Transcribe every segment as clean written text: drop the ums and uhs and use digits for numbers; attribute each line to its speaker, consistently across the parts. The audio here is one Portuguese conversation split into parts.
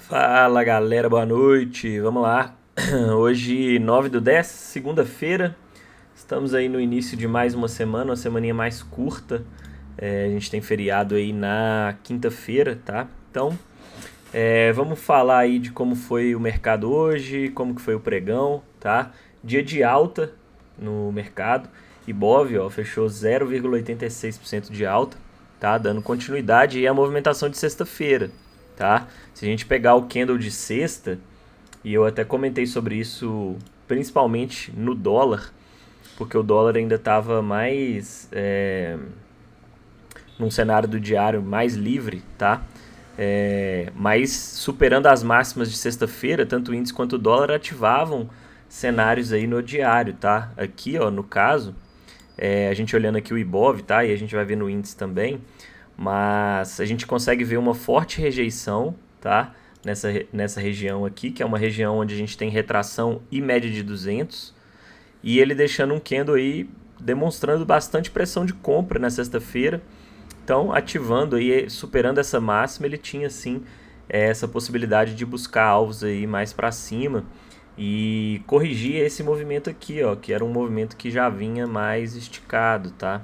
Speaker 1: Fala galera, boa noite. Vamos lá. Hoje, 9/10, segunda-feira. Estamos aí no início de mais uma semaninha mais curta. A gente tem feriado aí na quinta-feira, tá? Então, vamos falar aí de como foi o mercado hoje, como que foi o pregão, tá? Dia de alta no mercado. Ibov, ó, fechou 0,86% de alta, tá? Dando continuidade aí à movimentação de sexta-feira, tá? Se a gente pegar o candle de sexta, e eu até comentei sobre isso principalmente no dólar, porque o dólar ainda estava mais num cenário do diário mais livre, tá? Mas superando as máximas de sexta-feira, tanto o índice quanto o dólar ativavam cenários aí no diário, tá? Aqui, ó, no caso, a gente olhando aqui o Ibov, tá? E a gente vai ver no índice também, mas a gente consegue ver uma forte rejeição, tá? Nessa região aqui, que é uma região onde a gente tem retração e média de 200, e ele deixando um candle aí demonstrando bastante pressão de compra na sexta-feira. Então, ativando aí, superando essa máxima, ele tinha sim essa possibilidade de buscar alvos aí mais para cima e corrigir esse movimento aqui, ó, que era um movimento que já vinha mais esticado, tá?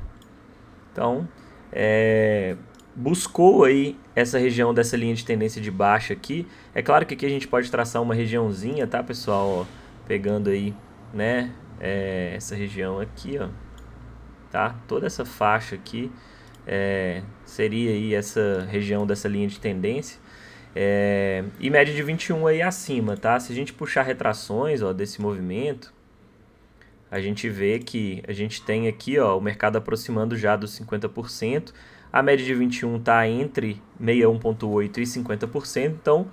Speaker 1: Então, buscou aí essa região dessa linha de tendência de baixa aqui. É claro que aqui a gente pode traçar uma regiãozinha, tá, pessoal? Ó, pegando aí, né, essa região aqui, ó, tá? Toda essa faixa aqui seria aí essa região dessa linha de tendência. E média de 21 aí acima, tá? Se a gente puxar retrações, ó, desse movimento, a gente vê que a gente tem aqui, ó, o mercado aproximando já dos 50%. A média de 21 está entre 61,8% e 50%. Então,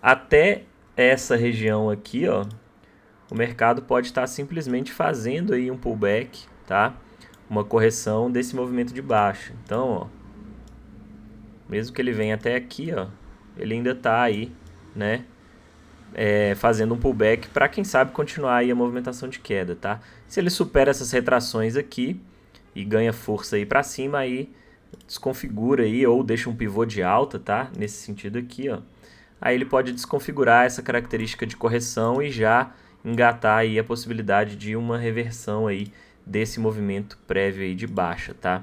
Speaker 1: até essa região aqui, ó, o mercado pode estar simplesmente fazendo aí um pullback, tá? Uma correção desse movimento de baixa. Então, ó, mesmo que ele venha até aqui, ó, ele ainda está aí, né? Fazendo um pullback para quem sabe continuar aí a movimentação de queda, tá? Se ele supera essas retrações aqui e ganha força aí para cima, aí desconfigura aí ou deixa um pivô de alta, tá? Nesse sentido aqui, ó. Aí ele pode desconfigurar essa característica de correção e já engatar aí a possibilidade de uma reversão aí desse movimento prévio aí de baixa, tá?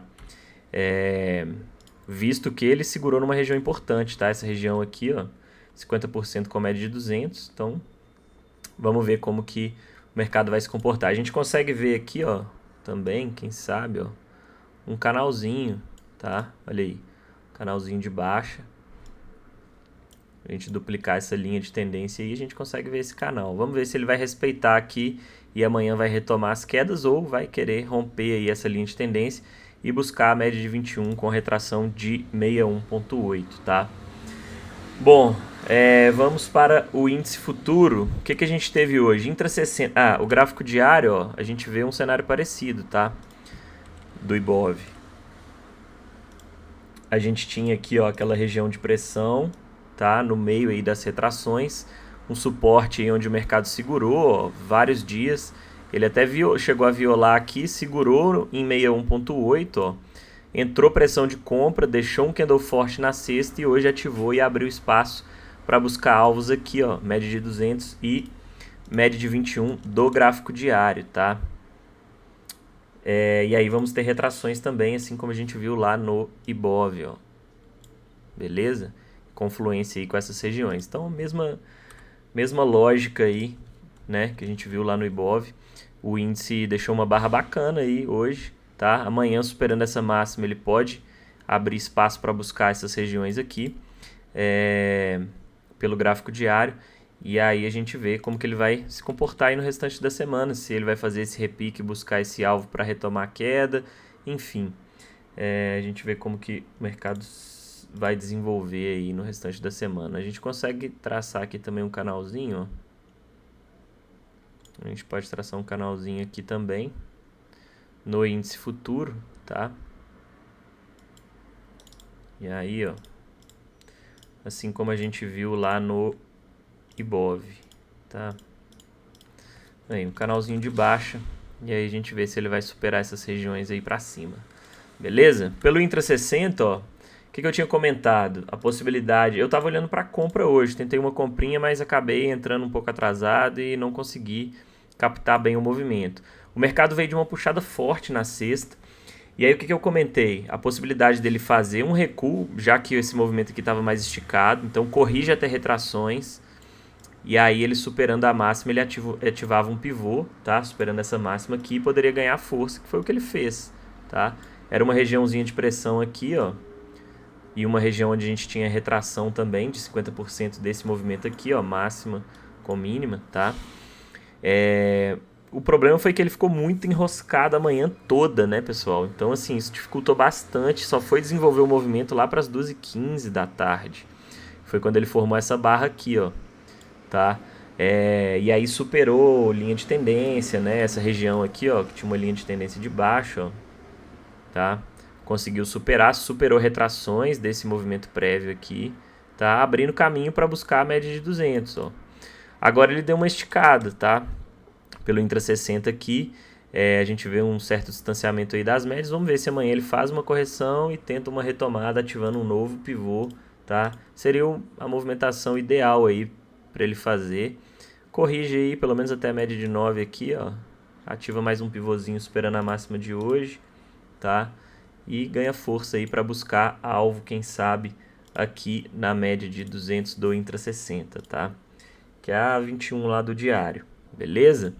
Speaker 1: Visto que ele segurou numa região importante, tá? Essa região aqui, ó, 50% com média de 200, então vamos ver como que o mercado vai se comportar. A gente consegue ver aqui, ó, também, quem sabe, ó, um canalzinho, tá? Olha aí, canalzinho de baixa. A gente duplicar essa linha de tendência e a gente consegue ver esse canal. Vamos ver se ele vai respeitar aqui e amanhã vai retomar as quedas ou vai querer romper aí essa linha de tendência e buscar a média de 21 com retração de 61,8, tá? Bom, vamos para o índice futuro. O que a gente teve hoje? Intra 60. O gráfico diário, ó, a gente vê um cenário parecido, tá? Do Ibov. A gente tinha aqui, ó, aquela região de pressão, tá? No meio aí das retrações, um suporte aí onde o mercado segurou, ó, vários dias. Ele até chegou a violar aqui, segurou em 61,8, ó. Entrou pressão de compra, deixou um candle forte na sexta e hoje ativou e abriu espaço para buscar alvos aqui, ó, média de 200 e média de 21 do gráfico diário, tá? E aí vamos ter retrações também, assim como a gente viu lá no Ibov, ó. Beleza? Confluência aí com essas regiões. Então, mesma lógica aí, né, que a gente viu lá no Ibov. O índice deixou uma barra bacana aí hoje, tá? Amanhã, superando essa máxima, ele pode abrir espaço para buscar essas regiões aqui, pelo gráfico diário. E aí a gente vê como que ele vai se comportar aí no restante da semana, se ele vai fazer esse repique, buscar esse alvo para retomar a queda, enfim. A gente vê como que o mercado vai desenvolver aí no restante da semana. A gente consegue traçar aqui também um canalzinho, ó. A gente pode traçar um canalzinho aqui também no índice futuro, tá? E aí, ó, assim como a gente viu lá no Ibov, tá? Aí, um canalzinho de baixa, e aí a gente vê se ele vai superar essas regiões aí pra cima. Beleza? Pelo Intra 60, ó, O que eu tinha comentado? A possibilidade... Eu estava olhando para compra hoje, tentei uma comprinha, mas acabei entrando um pouco atrasado e não consegui captar bem o movimento. O mercado veio de uma puxada forte na sexta. E aí o que eu comentei? A possibilidade dele fazer um recuo, já que esse movimento aqui estava mais esticado. Então corrige até retrações. E aí ele superando a máxima, ele ativava um pivô, tá? Superando essa máxima aqui, poderia ganhar força, que foi o que ele fez, tá? Era uma regiãozinha de pressão aqui, ó. E uma região onde a gente tinha retração também de 50% desse movimento aqui, ó, máxima com mínima, tá? O problema foi que ele ficou muito enroscado a manhã toda, né, pessoal? Então, assim, isso dificultou bastante. Só foi desenvolver o movimento lá para as 2h15 da tarde. Foi quando ele formou essa barra aqui, ó, tá? E aí superou linha de tendência, né? Essa região aqui, ó, que tinha uma linha de tendência de baixo, ó, tá? Conseguiu superar, superou retrações desse movimento prévio aqui, tá? Abrindo caminho para buscar a média de 200, ó. Agora ele deu uma esticada, tá? Pelo intra 60 aqui, a gente vê um certo distanciamento aí das médias. Vamos ver se amanhã ele faz uma correção e tenta uma retomada ativando um novo pivô, tá? Seria a movimentação ideal aí para ele fazer. Corrige aí pelo menos até a média de 9 aqui, ó. Ativa mais um pivôzinho superando a máxima de hoje, tá? E ganha força aí para buscar alvo, quem sabe, aqui na média de 200 do intra 60, tá? Que é a 21 lá do diário, beleza?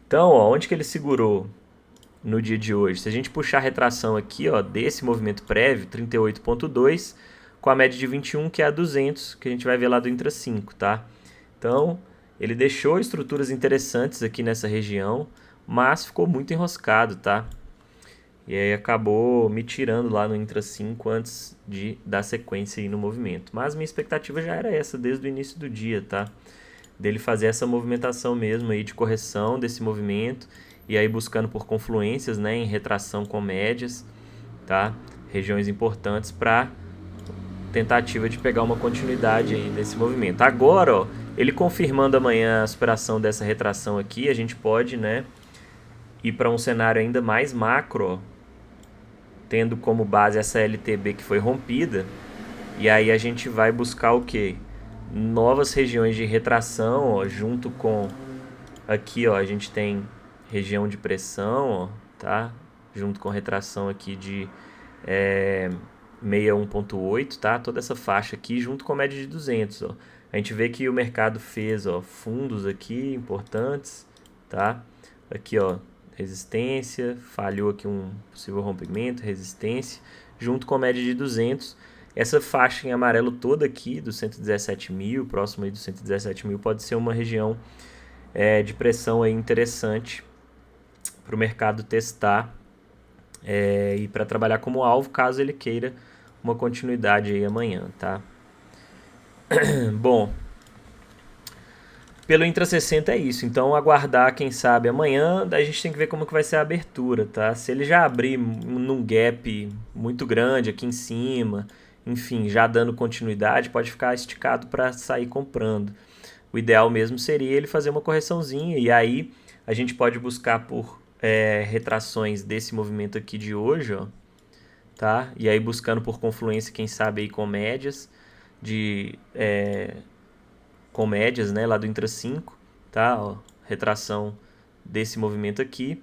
Speaker 1: Então, ó, onde que ele segurou no dia de hoje? Se a gente puxar a retração aqui, ó, desse movimento prévio, 38.2, com a média de 21, que é a 200, que a gente vai ver lá do intra 5, tá? Então, ele deixou estruturas interessantes aqui nessa região, mas ficou muito enroscado, tá? E aí acabou me tirando lá no intra 5 antes de dar sequência aí no movimento. Mas minha expectativa já era essa desde o início do dia, tá? Dele fazer essa movimentação mesmo aí de correção desse movimento e aí buscando por confluências, né, em retração com médias, tá? Regiões importantes para tentativa de pegar uma continuidade aí desse movimento. Agora, ó, ele confirmando amanhã a superação dessa retração aqui, a gente pode, né, ir para um cenário ainda mais macro, ó, tendo como base essa LTB que foi rompida, e aí a gente vai buscar o quê? Novas regiões de retração, ó, junto com aqui, ó, a gente tem região de pressão, ó, tá? Junto com retração aqui de 61.8, tá? Toda essa faixa aqui junto com a média de 200, ó. A gente vê que o mercado fez, ó, fundos aqui importantes, tá? Aqui, ó, resistência, falhou aqui um possível rompimento, resistência, junto com a média de 200. Essa faixa em amarelo toda aqui, dos 117 mil, próximo aí dos 117 mil, pode ser uma região de pressão aí interessante para o mercado testar e para trabalhar como alvo, caso ele queira uma continuidade aí amanhã, tá? Bom, pelo intra 60 é isso, então aguardar, quem sabe, amanhã. Daí a gente tem que ver como que vai ser a abertura, tá? Se ele já abrir num gap muito grande aqui em cima, enfim, já dando continuidade, pode ficar esticado para sair comprando. O ideal mesmo seria ele fazer uma correçãozinha e aí a gente pode buscar por retrações desse movimento aqui de hoje, ó, tá? E aí buscando por confluência, quem sabe aí com médias com médias, né, lá do intra 5, tá? Ó, retração desse movimento aqui.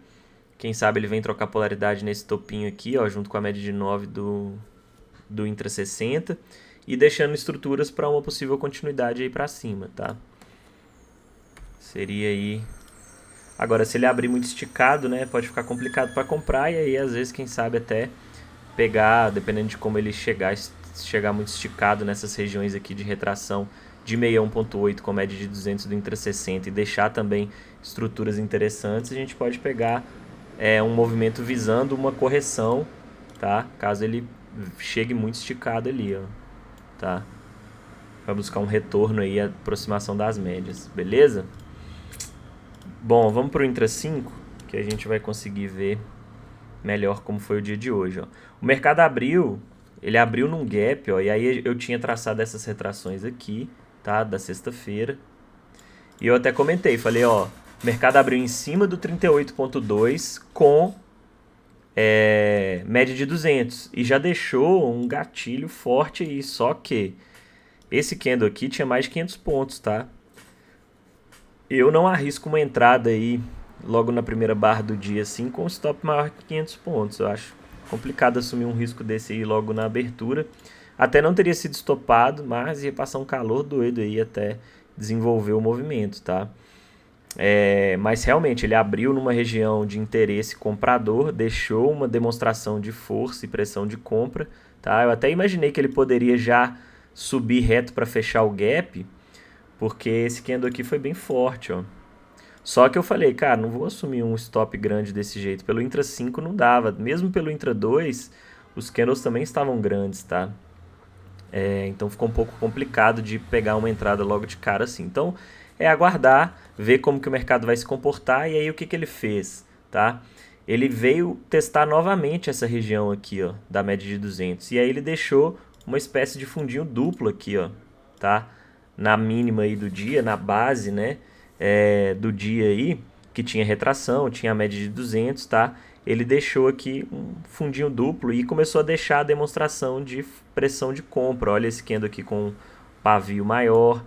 Speaker 1: Quem sabe ele vem trocar polaridade nesse topinho aqui, ó, junto com a média de 9 do intra 60 e deixando estruturas para uma possível continuidade aí para cima, tá? Seria aí. Agora, se ele abrir muito esticado, né, pode ficar complicado para comprar e aí às vezes, quem sabe, até pegar, dependendo de como ele chegar muito esticado nessas regiões aqui de retração de 61.8 com média de 200 do intra 60 e deixar também estruturas interessantes, a gente pode pegar um movimento visando uma correção, tá? Caso ele chegue muito esticado ali, ó, tá? Vai buscar um retorno aí, a aproximação das médias, beleza? Bom, vamos para o intra 5, que a gente vai conseguir ver melhor como foi o dia de hoje, ó. O mercado ele abriu num gap, ó, e aí eu tinha traçado essas retrações aqui, tá, da sexta-feira. E eu até comentei, falei, ó, o mercado abriu em cima do 38.2 com média de 200 e já deixou um gatilho forte aí, só que esse candle aqui tinha mais de 500 pontos, tá? Eu não arrisco uma entrada aí logo na primeira barra do dia assim com stop maior que 500 pontos. Eu acho complicado assumir um risco desse aí logo na abertura. Até não teria sido estopado, mas ia passar um calor doido aí até desenvolver o movimento, tá? Mas realmente ele abriu numa região de interesse comprador, deixou uma demonstração de força e pressão de compra, tá? Eu até imaginei que ele poderia já subir reto para fechar o gap, porque esse candle aqui foi bem forte, ó. Só que eu falei, cara, não vou assumir um stop grande desse jeito. Pelo Intra 5 não dava. Mesmo pelo Intra 2, os candles também estavam grandes, tá? Então ficou um pouco complicado de pegar uma entrada logo de cara assim. Então é aguardar, ver como que o mercado vai se comportar e aí o que que ele fez, tá? Ele veio testar novamente essa região aqui, ó, da média de 200. E aí ele deixou uma espécie de fundinho duplo aqui, ó, tá? Na mínima aí do dia, na base, né, do dia aí, que tinha retração, tinha a média de 200, tá? Ele deixou aqui um fundinho duplo e começou a deixar a demonstração de pressão de compra. Olha esse candle aqui com pavio maior,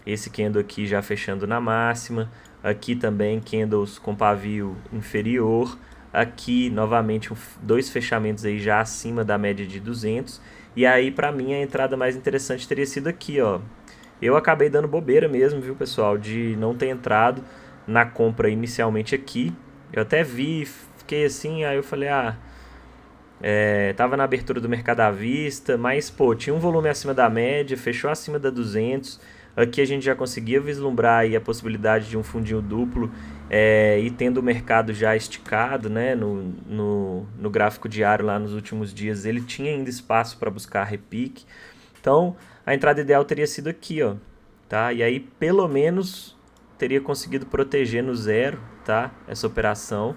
Speaker 1: esse candle aqui já fechando na máxima, aqui também candles com pavio inferior, aqui novamente dois fechamentos aí já acima da média de 200, e aí para mim a entrada mais interessante teria sido aqui, ó. Eu acabei dando bobeira mesmo, viu, pessoal, de não ter entrado na compra inicialmente aqui. Eu até vi, fiquei assim, aí eu falei, tava na abertura do mercado à vista, mas, pô, tinha um volume acima da média, fechou acima da 200. Aqui a gente já conseguia vislumbrar aí a possibilidade de um fundinho duplo e tendo o mercado já esticado, né, no gráfico diário lá nos últimos dias, ele tinha ainda espaço para buscar repique. Então, a entrada ideal teria sido aqui, ó, tá? E aí, pelo menos, teria conseguido proteger no zero, tá? Essa operação.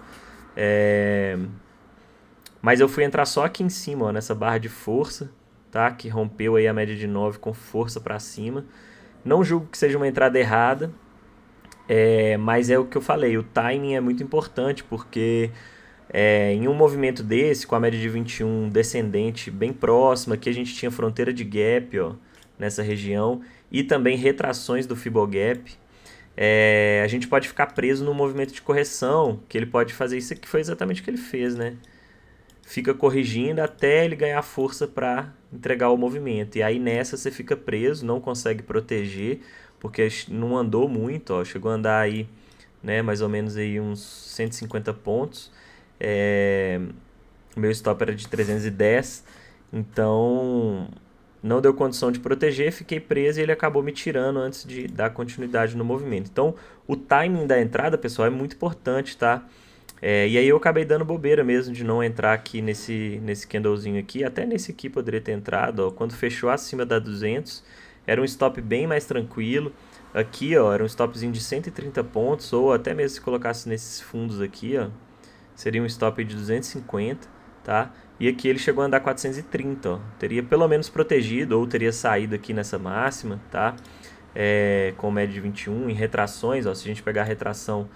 Speaker 1: Mas eu fui entrar só aqui em cima, ó, nessa barra de força, tá? Que rompeu aí a média de 9 com força para cima. Não julgo que seja uma entrada errada, mas é o que eu falei, o timing é muito importante, porque em um movimento desse, com a média de 21 descendente bem próxima, aqui a gente tinha fronteira de gap, ó, nessa região, e também retrações do Fibogap, a gente pode ficar preso no movimento de correção, que ele pode fazer isso aqui, foi exatamente o que ele fez, né? Fica corrigindo até ele ganhar força para entregar o movimento. E aí nessa você fica preso, não consegue proteger, porque não andou muito, ó, chegou a andar aí, né, mais ou menos aí uns 150 pontos. Meu stop era de 310, então não deu condição de proteger, fiquei preso e ele acabou me tirando antes de dar continuidade no movimento. Então o timing da entrada, pessoal, é muito importante, tá? E aí eu acabei dando bobeira mesmo de não entrar aqui nesse candlezinho aqui. Até nesse aqui poderia ter entrado, ó. Quando fechou acima da 200, era um stop bem mais tranquilo. Aqui, ó, era um stopzinho de 130 pontos, ou até mesmo se colocasse nesses fundos aqui, ó, seria um stop de 250, tá? E aqui ele chegou a andar 430, ó. Teria pelo menos protegido, ou teria saído aqui nessa máxima, tá? Com média de 21, em retrações, ó, se a gente pegar a retração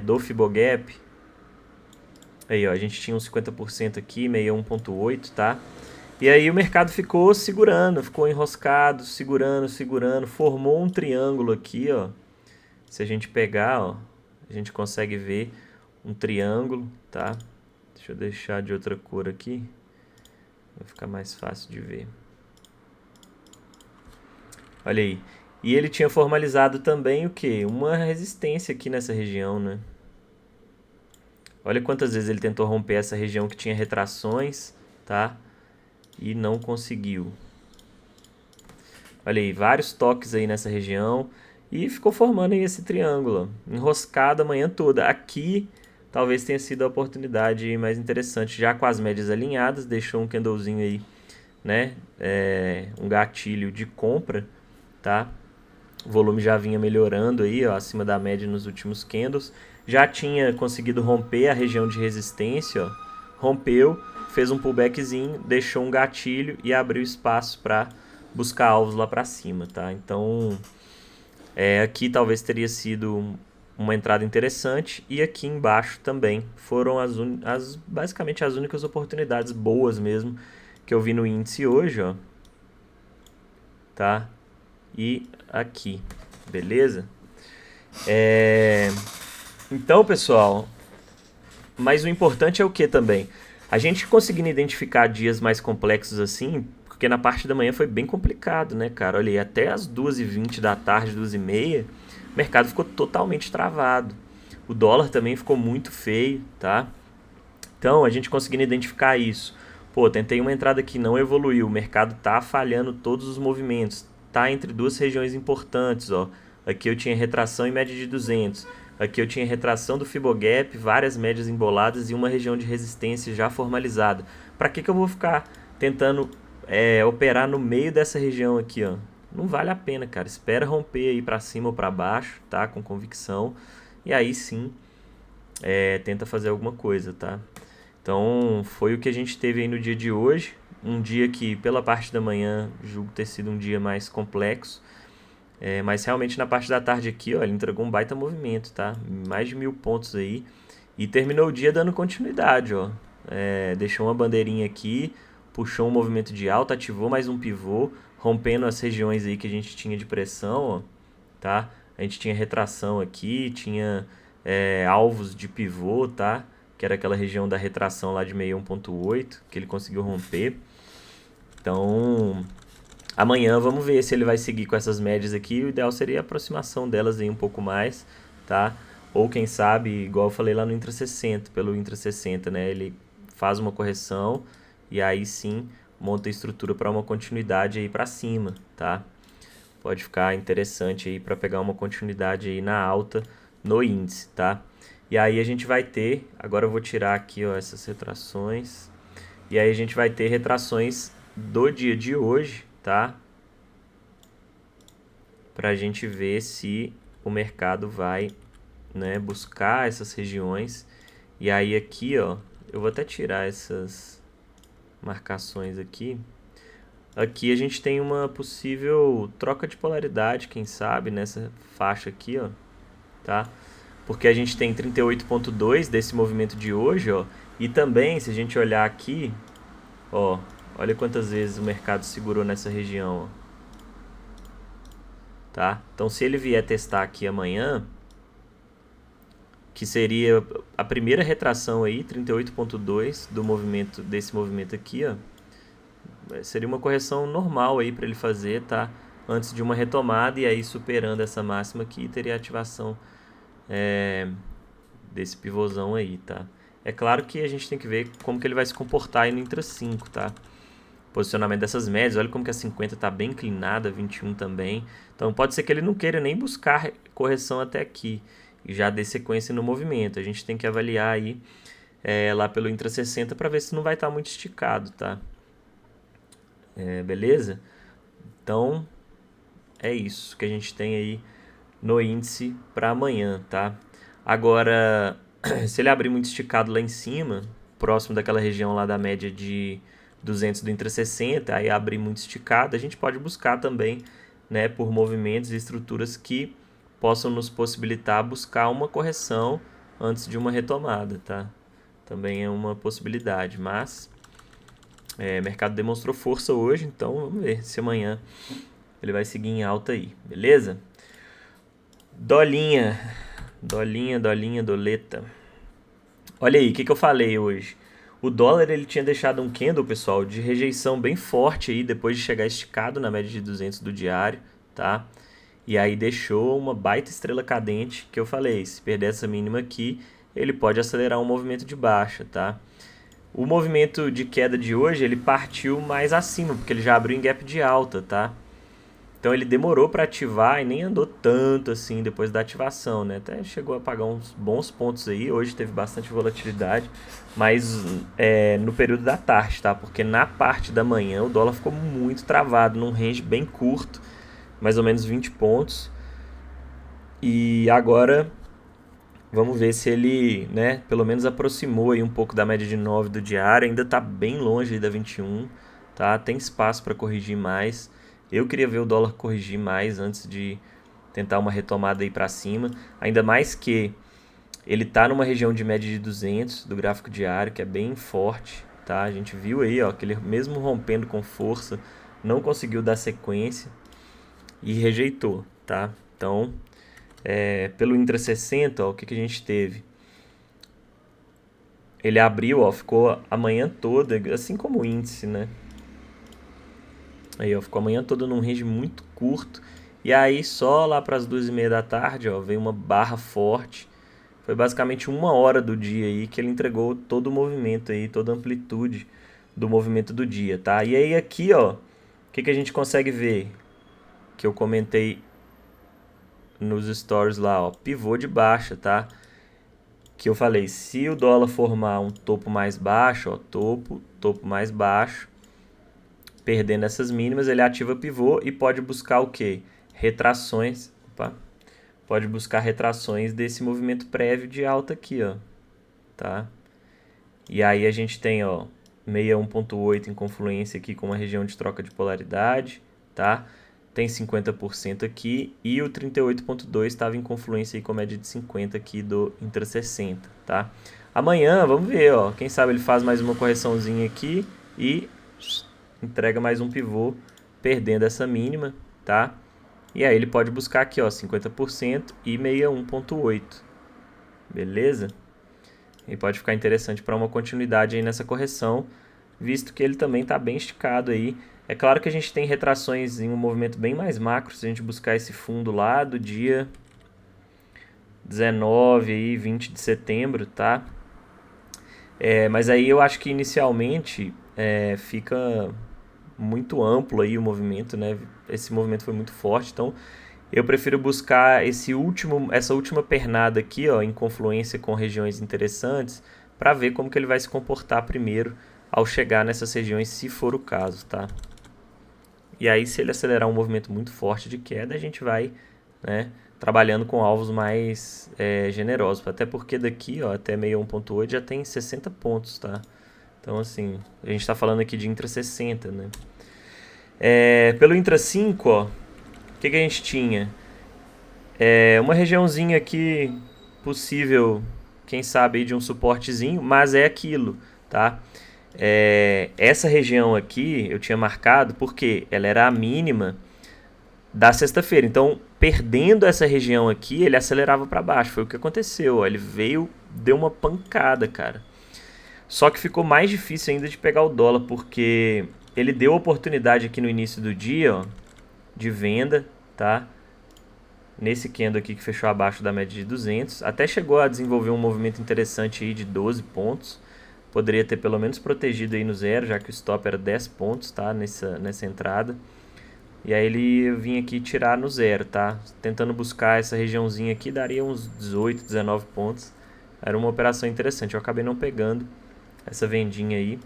Speaker 1: do Fibogap, aí, ó, a gente tinha uns 50% aqui, 61,8, tá? E aí o mercado ficou segurando, ficou enroscado, segurando, formou um triângulo aqui, ó. Se a gente pegar, ó, a gente consegue ver um triângulo, tá? Deixa eu deixar de outra cor aqui, vai ficar mais fácil de ver. Olha aí. E ele tinha formalizado também o quê? Uma resistência aqui nessa região, né? Olha quantas vezes ele tentou romper essa região que tinha retrações, tá? E não conseguiu. Olha aí, vários toques aí nessa região. E ficou formando aí esse triângulo, ó, enroscado a manhã toda. Aqui, talvez tenha sido a oportunidade mais interessante. Já com as médias alinhadas, deixou um candlezinho aí, né? Um gatilho de compra, tá? O volume já vinha melhorando aí, ó, acima da média nos últimos candles. Já tinha conseguido romper a região de resistência, ó. Rompeu, fez um pullbackzinho, deixou um gatilho e abriu espaço para buscar alvos lá para cima, tá? Então, aqui talvez teria sido uma entrada interessante. E aqui embaixo também foram basicamente as únicas oportunidades boas mesmo que eu vi no índice hoje, ó. Tá? E aqui, beleza? Então, pessoal, mas o importante é o que também? A gente conseguindo identificar dias mais complexos assim, porque na parte da manhã foi bem complicado, né, cara? Olha aí, até as 2h20 da tarde, 2h30, o mercado ficou totalmente travado. O dólar também ficou muito feio, tá? Então, a gente conseguindo identificar isso. Pô, tentei uma entrada que não evoluiu, o mercado tá falhando todos os movimentos, tá entre duas regiões importantes, ó. Aqui eu tinha retração em média de 200. Aqui eu tinha retração do Fibogap, várias médias emboladas e uma região de resistência já formalizada. Para que eu vou ficar tentando operar no meio dessa região aqui, ó? Não vale a pena, cara. Espera romper aí para cima ou para baixo, tá? Com convicção. E aí sim, tenta fazer alguma coisa, tá? Então, foi o que a gente teve aí no dia de hoje. Um dia que, pela parte da manhã, julgo ter sido um dia mais complexo. Mas realmente na parte da tarde aqui, ó, ele entregou um baita movimento, tá? Mais de 1.000 pontos aí. E terminou o dia dando continuidade, ó. Deixou uma bandeirinha aqui, puxou um movimento de alta, ativou mais um pivô, rompendo as regiões aí que a gente tinha de pressão, ó, tá? A gente tinha retração aqui, tinha alvos de pivô, tá? Que era aquela região da retração lá de 61.8, que ele conseguiu romper. Então, amanhã vamos ver se ele vai seguir com essas médias aqui. O ideal seria a aproximação delas aí um pouco mais, tá? Ou quem sabe, igual eu falei lá no Intra 60, pelo Intra 60, né? Ele faz uma correção e aí sim monta a estrutura para uma continuidade aí para cima, tá? Pode ficar interessante aí para pegar uma continuidade aí na alta no índice, tá? E aí a gente vai ter, agora eu vou tirar aqui, ó, essas retrações. E aí a gente vai ter retrações do dia de hoje, tá? Pra gente ver se o mercado vai, né, buscar essas regiões. E aí aqui, ó, eu vou até tirar essas marcações aqui. Aqui a gente tem uma possível troca de polaridade, quem sabe, nessa faixa aqui, ó, tá? Porque a gente tem 38.2 desse movimento de hoje, ó, e também, se a gente olhar aqui, ó, olha quantas vezes o mercado segurou nessa região, ó. Tá? Então, se ele vier testar aqui amanhã, que seria a primeira retração aí, 38.2 do movimento, desse movimento aqui, ó, seria uma correção normal aí para ele fazer, tá? Antes de uma retomada, e aí superando essa máxima aqui, teria a ativação desse pivôzão aí, tá? É claro que a gente tem que ver como que ele vai se comportar aí no Intra 5, tá? Posicionamento dessas médias, olha como que a 50 está bem inclinada, 21 também. Então pode ser que ele não queira nem buscar correção até aqui e já dê sequência no movimento. A gente tem que avaliar aí lá pelo Intra 60 para ver se não vai estar muito esticado, tá? Beleza? Então é isso que a gente tem aí no índice para amanhã, tá? Agora, se ele abrir muito esticado lá em cima, próximo daquela região lá da média de 200 do Intra 60, aí abrir muito esticado, a gente pode buscar também, né, por movimentos e estruturas que possam nos possibilitar buscar uma correção antes de uma retomada, tá? Também é uma possibilidade, mas o mercado demonstrou força hoje, então vamos ver se amanhã ele vai seguir em alta aí, beleza? Dolinha, doleta. Olha aí, o que eu falei hoje? O dólar ele tinha deixado um candle, pessoal, de rejeição bem forte aí, depois de chegar esticado na média de 200 do diário, tá? E aí deixou uma baita estrela cadente, que eu falei, se perder essa mínima aqui, ele pode acelerar um movimento de baixa, tá? O movimento de queda de hoje, ele partiu mais acima, porque ele já abriu em gap de alta, tá? Então ele demorou para ativar e nem andou tanto assim depois da ativação, né? Até chegou a pagar uns bons pontos aí. Hoje teve bastante volatilidade, mas no período da tarde, tá? Porque na parte da manhã o dólar ficou muito travado, num range bem curto, mais ou menos 20 pontos. E agora vamos ver se ele, né, pelo menos aproximou aí um pouco da média de 9 do diário. Ainda está bem longe aí da 21, tá? Tem espaço para corrigir mais. Eu queria ver o dólar corrigir mais antes de tentar uma retomada aí para cima, ainda mais que ele tá numa região de média de 200 do gráfico diário, que é bem forte, tá? A gente viu aí, ó, que ele mesmo rompendo com força, não conseguiu dar sequência e rejeitou, tá? Então, pelo Intra 60, ó, o que, que a gente teve? Ele abriu, ó, ficou a manhã toda, assim como o índice, né? Aí, ó, ficou a manhã toda num range muito curto. E aí, só lá para as 2h30 da tarde, ó, veio uma barra forte. Foi basicamente 1 hora do dia aí que ele entregou todo o movimento aí, toda a amplitude do movimento do dia, tá? E aí aqui, ó, o que, que a gente consegue ver? Que eu comentei nos stories lá, ó, pivô de baixa, tá? Que eu falei, se o dólar formar um topo mais baixo, ó, topo mais baixo, perdendo essas mínimas, ele ativa pivô e pode buscar o quê? Retrações, pode buscar retrações desse movimento prévio de alta aqui, ó, tá? E aí a gente tem, ó, 61.8 em confluência aqui com uma região de troca de polaridade, tá? Tem 50% aqui e o 38.2 estava em confluência aí com a média de 50 aqui do Intra 60, tá? Amanhã, vamos ver, ó, quem sabe ele faz mais uma correçãozinha aqui e entrega mais um pivô perdendo essa mínima, tá? E aí ele pode buscar aqui, ó, 50% e 61.8, beleza? E pode ficar interessante para uma continuidade aí nessa correção, visto que ele também está bem esticado aí. É claro que a gente tem retrações em um movimento bem mais macro, se a gente buscar esse fundo lá do dia 19 e 20 de setembro, tá? Mas aí eu acho que inicialmente fica muito amplo aí o movimento, né? Esse movimento foi muito forte, então eu prefiro buscar essa última pernada aqui, ó, em confluência com regiões interessantes, para ver como que ele vai se comportar primeiro ao chegar nessas regiões, se for o caso, tá? E aí, se ele acelerar um movimento muito forte de queda, a gente vai, né, trabalhando com alvos mais generosos. Até porque daqui, ó, até 61.8 já tem 60 pontos, tá? Então, assim, a gente está falando aqui de Intra 60, né? Pelo Intra 5, ó, o que a gente tinha? Uma regiãozinha aqui possível, quem sabe, de um suportezinho, mas é aquilo, tá? Essa região aqui eu tinha marcado porque ela era a mínima da sexta-feira. Então, perdendo essa região aqui, ele acelerava para baixo. Foi o que aconteceu. Ó. Ele veio, deu uma pancada, cara. Só que ficou mais difícil ainda de pegar o dólar, porque ele deu oportunidade aqui no início do dia, ó, de venda, tá? Nesse candle aqui que fechou abaixo da média de 200. Até chegou a desenvolver um movimento interessante aí de 12 pontos. Poderia ter pelo menos protegido aí no zero, já que o stop era 10 pontos, tá? Nessa entrada. E aí ele vinha aqui tirar no zero, tá? Tentando buscar essa regiãozinha aqui, daria uns 18, 19 pontos. Era uma operação interessante. Eu acabei não pegando essa vendinha aí.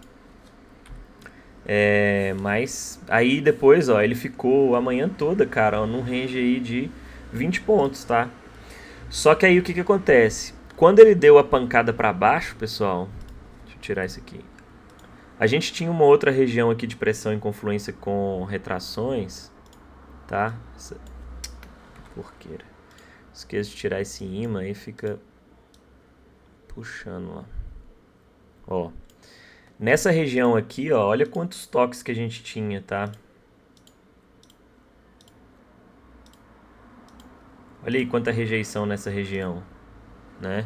Speaker 1: Mas aí depois, ó, ele ficou a manhã toda, cara, ó, num range aí de 20 pontos, tá? Só que aí o que acontece? Quando ele deu a pancada para baixo, pessoal, deixa eu tirar isso aqui. A gente tinha uma outra região aqui de pressão em confluência com retrações, tá? Essa porqueira. Esqueço de tirar esse imã aí, fica puxando lá. Ó, nessa região aqui, ó, olha quantos toques que a gente tinha, tá? Olha aí quanta rejeição nessa região, né?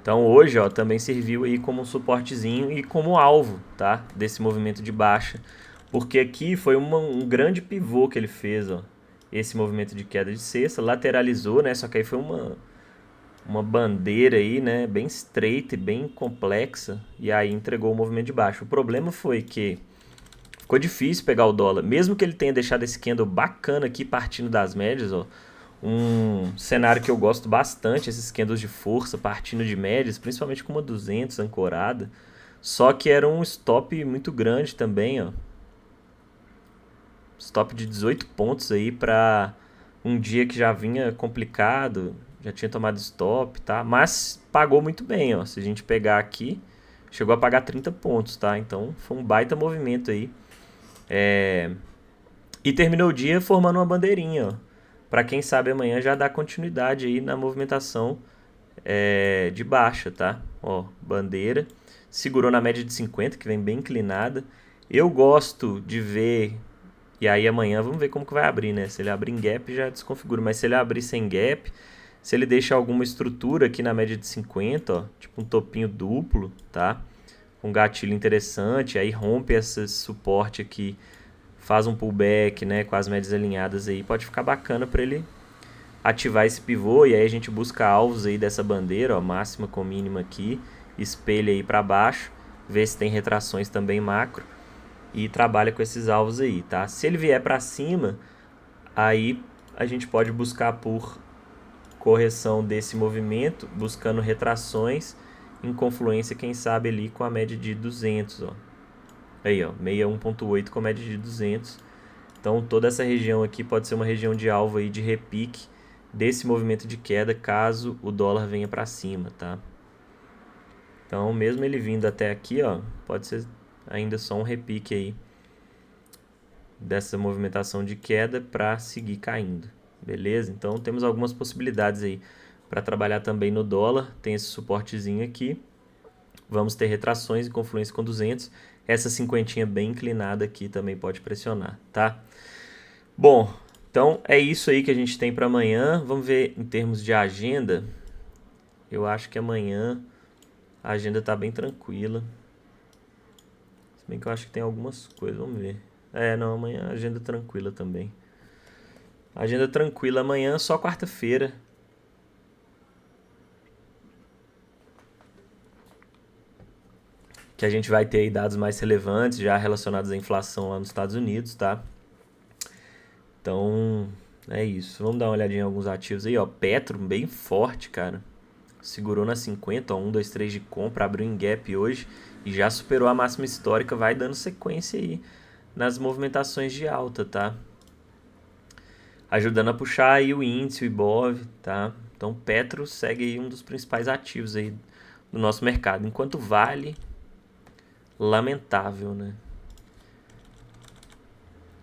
Speaker 1: Então hoje, ó, também serviu aí como um suportezinho e como alvo, tá? Desse movimento de baixa. Porque aqui foi um grande pivô que ele fez, ó. Esse movimento de queda de sexta, lateralizou, né? Só que aí foi uma bandeira aí, né? Bem estreita e bem complexa. E aí entregou o movimento de baixa. O problema foi que ficou difícil pegar o dólar. Mesmo que ele tenha deixado esse candle bacana aqui, partindo das médias, ó. Um cenário que eu gosto bastante, esses candles de força partindo de médias, principalmente com uma 200 ancorada. Só que era um stop muito grande também, ó. Stop de 18 pontos aí para um dia que já vinha complicado, já tinha tomado stop, tá? Mas pagou muito bem, ó. Se a gente pegar aqui, chegou a pagar 30 pontos, tá? Então foi um baita movimento aí. E terminou o dia formando uma bandeirinha, ó. para quem sabe amanhã já dar continuidade aí na movimentação de baixa, tá? Ó, bandeira, segurou na média de 50, que vem bem inclinada. Eu gosto de ver, e aí amanhã vamos ver como que vai abrir, né? Se ele abrir em gap já desconfigura, mas se ele abrir sem gap, se ele deixa alguma estrutura aqui na média de 50, ó, tipo um topinho duplo, tá? Um gatilho interessante, aí rompe esse suporte aqui, faz um pullback, né, com as médias alinhadas aí, pode ficar bacana para ele ativar esse pivô, e aí a gente busca alvos aí dessa bandeira, ó, máxima com mínima aqui, espelha aí para baixo, vê se tem retrações também macro e trabalha com esses alvos aí, tá? Se ele vier para cima, aí a gente pode buscar por correção desse movimento, buscando retrações em confluência, quem sabe ali com a média de 200, ó. Aí, ó, 61.8 com a média de 200. Então toda essa região aqui pode ser uma região de alvo aí de repique desse movimento de queda, caso o dólar venha para cima, tá? Então, mesmo ele vindo até aqui, ó, pode ser ainda só um repique aí dessa movimentação de queda para seguir caindo, beleza? Então, temos algumas possibilidades aí para trabalhar também no dólar. Tem esse suportezinho aqui. Vamos ter retrações em confluência com 200. Essa cinquentinha bem inclinada aqui também pode pressionar, tá? Bom, então é isso aí que a gente tem para amanhã. Vamos ver em termos de agenda. Eu acho que amanhã a agenda tá bem tranquila. Se bem que eu acho que tem algumas coisas, vamos ver. Não, amanhã a agenda tranquila também. Agenda tranquila amanhã, só quarta-feira. Que a gente vai ter aí dados mais relevantes, já relacionados à inflação lá nos Estados Unidos, tá? Então, é isso. Vamos dar uma olhadinha em alguns ativos aí, ó. Petro, bem forte, cara. Segurou na 50, ó, 1, 2, 3 de compra, abriu em gap hoje e já superou a máxima histórica, vai dando sequência aí nas movimentações de alta, tá? Ajudando a puxar aí o índice, o Ibov, tá? Então, Petro segue aí um dos principais ativos aí do nosso mercado. Enquanto Vale, lamentável, né?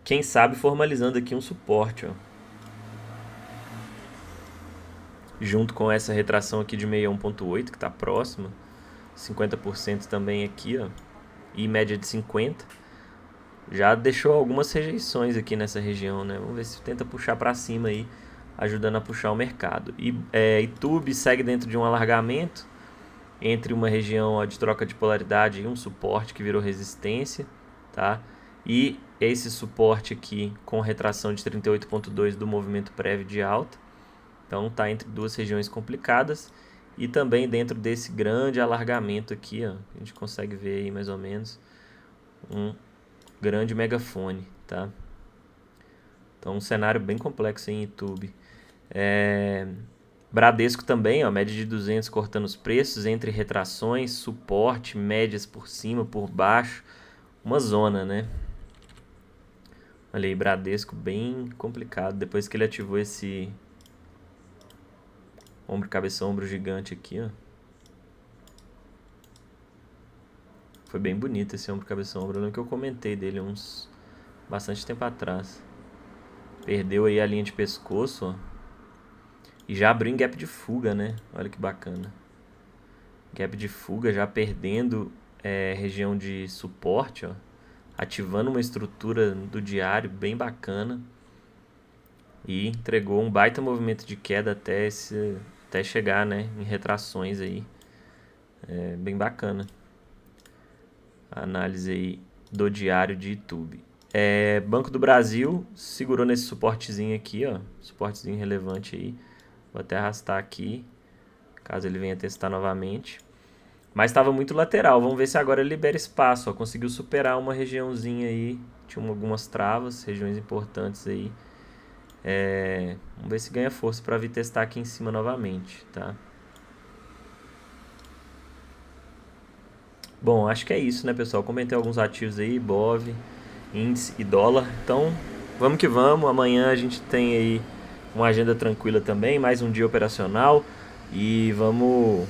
Speaker 1: Quem sabe formalizando aqui um suporte, ó. Junto com essa retração aqui de 61.8, que está próxima. 50% também aqui, ó. E média de 50. Já deixou algumas rejeições aqui nessa região, né? Vamos ver se tenta puxar para cima aí, ajudando a puxar o mercado. E YouTube segue dentro de um alargamento entre uma região, ó, de troca de polaridade e um suporte que virou resistência, tá? E esse suporte aqui com retração de 38.2 do movimento prévio de alta. Então tá entre duas regiões complicadas e também dentro desse grande alargamento aqui, ó, a gente consegue ver aí mais ou menos um grande megafone, tá? Então um cenário bem complexo em YouTube. Bradesco também, ó, média de 200 cortando os preços entre retrações, suporte, médias por cima, por baixo, uma zona, né? Olha aí, Bradesco bem complicado, depois que ele ativou esse ombro, cabeça, ombro gigante aqui, ó. Foi bem bonito esse ombro, cabeça, ombro. Eu lembro que eu comentei dele uns bastante tempo atrás. Perdeu aí a linha de pescoço, ó. E já abriu em gap de fuga, né? Olha que bacana. Gap de fuga, já perdendo região de suporte, ó. Ativando uma estrutura do diário bem bacana. E entregou um baita movimento de queda até chegar, né, em retrações aí. Bem bacana. A análise aí do diário de YouTube. Banco do Brasil segurou nesse suportezinho aqui, ó. Suportezinho relevante aí. Vou até arrastar aqui, caso ele venha testar novamente. Mas estava muito lateral. Vamos ver se agora ele libera espaço, ó. Conseguiu superar uma regiãozinha aí. Tinha algumas travas, regiões importantes aí. Vamos ver se ganha força para vir testar aqui em cima novamente, tá? Bom, acho que é isso, né, pessoal? Comentei alguns ativos aí, BOV, índice e dólar. Então, vamos que vamos. Amanhã a gente tem aí uma agenda tranquila também, mais um dia operacional. E vamos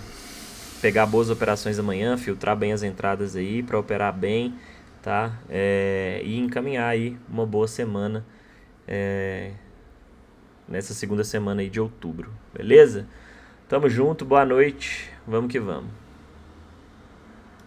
Speaker 1: pegar boas operações amanhã, filtrar bem as entradas aí para operar bem, tá? E encaminhar aí uma boa semana nessa segunda semana aí de outubro, beleza? Tamo junto, boa noite, vamos que vamos.